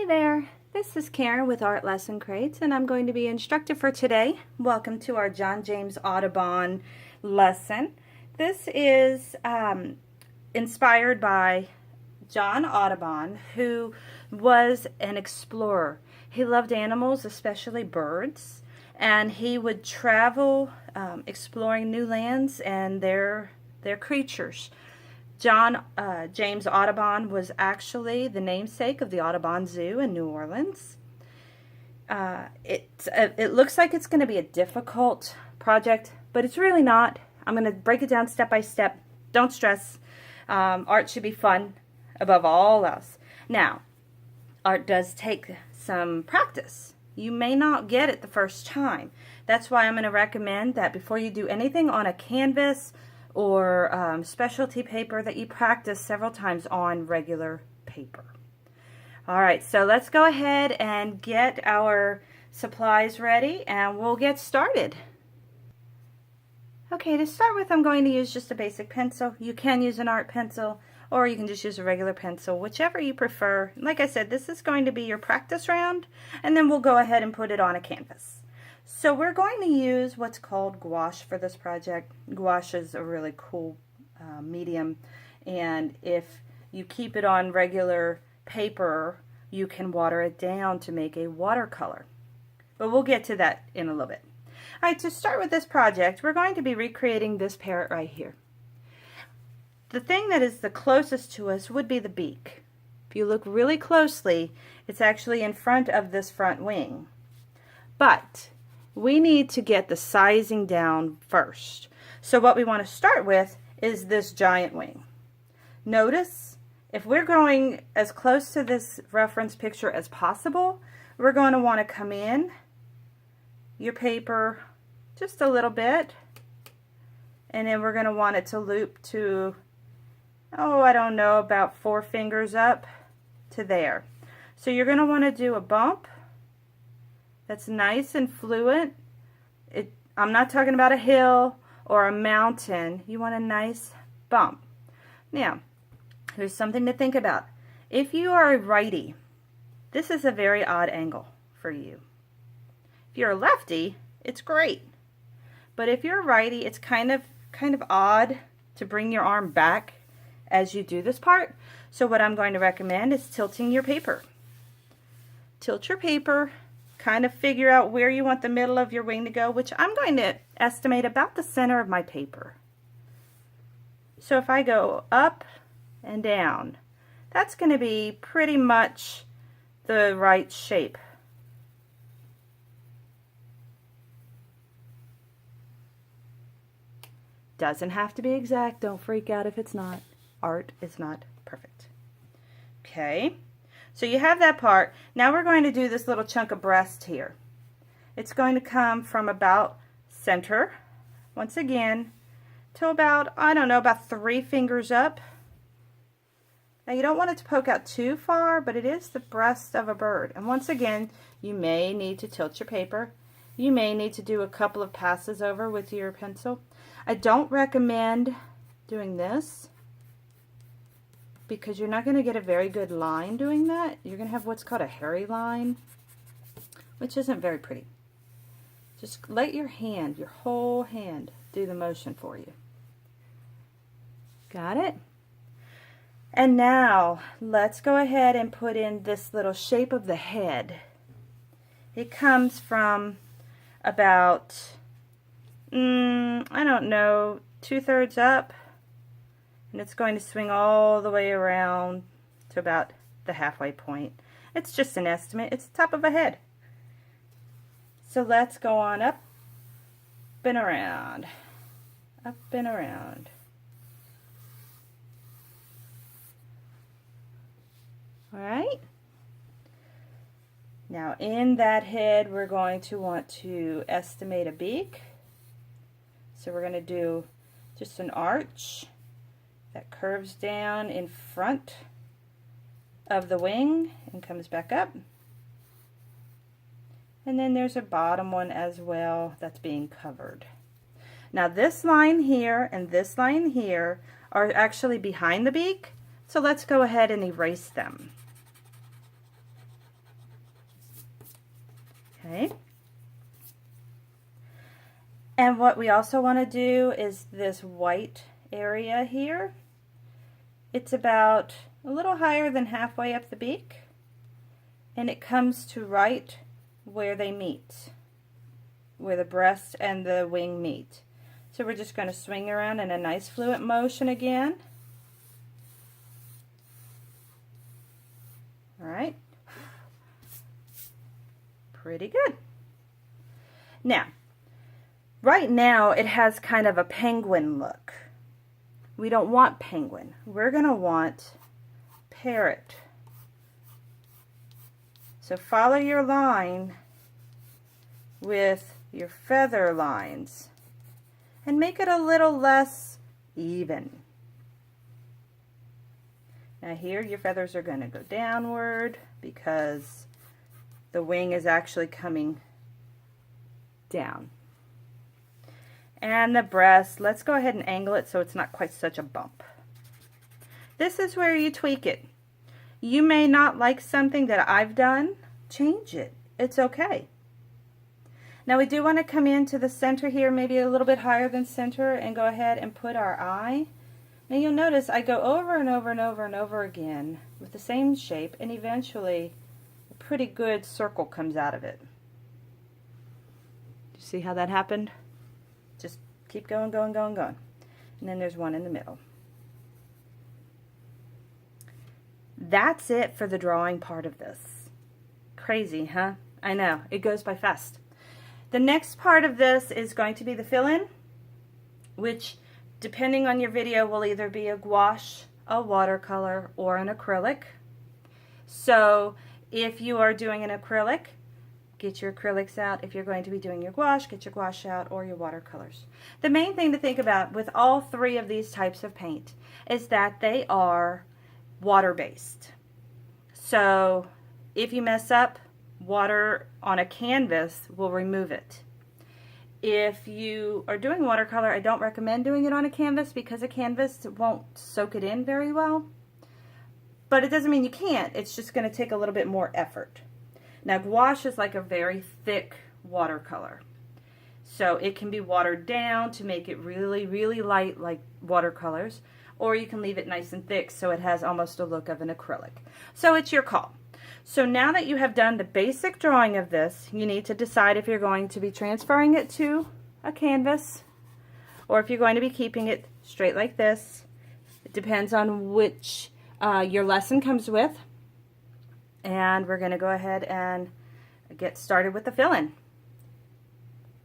there, this is Karen with Art Lesson Crates, and I'm going to be your instructor for today. Welcome to our John James Audubon lesson. This is inspired by John Audubon, who was an explorer. He loved animals, especially birds, and he would travel exploring new lands and their creatures. John James Audubon was actually the namesake of the Audubon Zoo in New Orleans. It looks like it's going to be a difficult project, but it's really not. I'm going to break it down step by step. Don't stress. Art should be fun above all else. Now, art does take some practice. You may not get it the first time. That's why I'm going to recommend that before you do anything on a canvas or specialty paper, that you practice several times on regular paper. All right, so let's go ahead and get our supplies ready and we'll get started. Okay, to start with, I'm going to use just a basic pencil. You can use an art pencil or you can just use a regular pencil, whichever you prefer. Like I said, this is going to be your practice round, and then we'll go ahead and put it on a canvas. So we're going to use what's called gouache for this project. Gouache is a really cool medium, and if you keep it on regular paper, you can water it down to make a watercolor. But we'll get to that in a little bit. All right, to start with this project, we're going to be recreating this parrot right here. The thing that is the closest to us would be the beak. If you look really closely, it's actually in front of this front wing. But we need to get the sizing down first. So what we want to start with is this giant wing. Notice, if we're going as close to this reference picture as possible, we're going to want to come in your paper just a little bit, and then we're going to want it to loop to, I don't know, about 4 fingers up to there. So you're going to want to do a bump that's nice and fluent. I'm not talking about a hill or a mountain. You want a nice bump. Now, there's something to think about. If you are a righty, this is a very odd angle for you. If you're a lefty, it's great. But if you're a righty, it's kind of odd to bring your arm back as you do this part. So what I'm going to recommend is tilting your paper. Tilt your paper, kind of figure out where you want the middle of your wing to go, which I'm going to estimate about the center of my paper. So if I go up and down, that's going to be pretty much the right shape. Doesn't have to be exact. Don't freak out if it's not. Art is not perfect. Okay, so you have that part. Now we're going to do this little chunk of breast here. It's going to come from about center, once again, to about, I don't know, about 3 fingers up. Now you don't want it to poke out too far, but it is the breast of a bird. And once again, you may need to tilt your paper. You may need to do a couple of passes over with your pencil. I don't recommend doing this because you're not going to get a very good line doing that. You're going to have what's called a hairy line, which isn't very pretty. Just let your hand, your whole hand, do the motion for you. Got it? And now let's go ahead and put in this little shape of the head. It comes from about, I don't know, 2/3 up. And it's going to swing all the way around to about the halfway point. It's just an estimate. It's the top of a head. So let's go on up and around. Up and around. Alright. Now in that head we're going to want to estimate a beak. So we're going to do just an arch that curves down in front of the wing and comes back up. And then there's a bottom one as well that's being covered. Now this line here and this line here are actually behind the beak, so let's go ahead and erase them. Okay. And what we also want to do is this white area here. It's about a little higher than halfway up the beak, and it comes to right where they meet, where the breast and the wing meet. So we're just going to swing around in a nice fluid motion again. All right. Pretty good. Now, right now it has kind of a penguin look. We don't want penguin. We're going to want parrot. So follow your line with your feather lines and make it a little less even. Now here your feathers are going to go downward because the wing is actually coming down. And the breast, let's go ahead and angle it so it's not quite such a bump. This is where you tweak it. You may not like something that I've done, change it. It's okay. Now we do want to come into the center here, maybe a little bit higher than center, and go ahead and put our eye. Now you'll notice I go over and over and over and over again with the same shape, and eventually a pretty good circle comes out of it. You see how that happened? Just keep going, going, going, going. And then there's one in the middle. That's it for the drawing part of this. Crazy, huh? I know, it goes by fast. The next part of this is going to be the fill-in, which, depending on your video, will either be a gouache, a watercolor, or an acrylic. So if you are doing an acrylic, get your acrylics out. If you're going to be doing your gouache, get your gouache out, or your watercolors. The main thing to think about with all three of these types of paint is that they are water-based. So if you mess up, water on a canvas will remove it. If you are doing watercolor, I don't recommend doing it on a canvas because a canvas won't soak it in very well. But it doesn't mean you can't. It's just going to take a little bit more effort. Now gouache is like a very thick watercolor. So it can be watered down to make it really, really light like watercolors, or you can leave it nice and thick so it has almost a look of an acrylic. So it's your call. So now that you have done the basic drawing of this, you need to decide if you're going to be transferring it to a canvas or if you're going to be keeping it straight like this. It depends on which your lesson comes with. And we're going to go ahead and get started with the fill-in.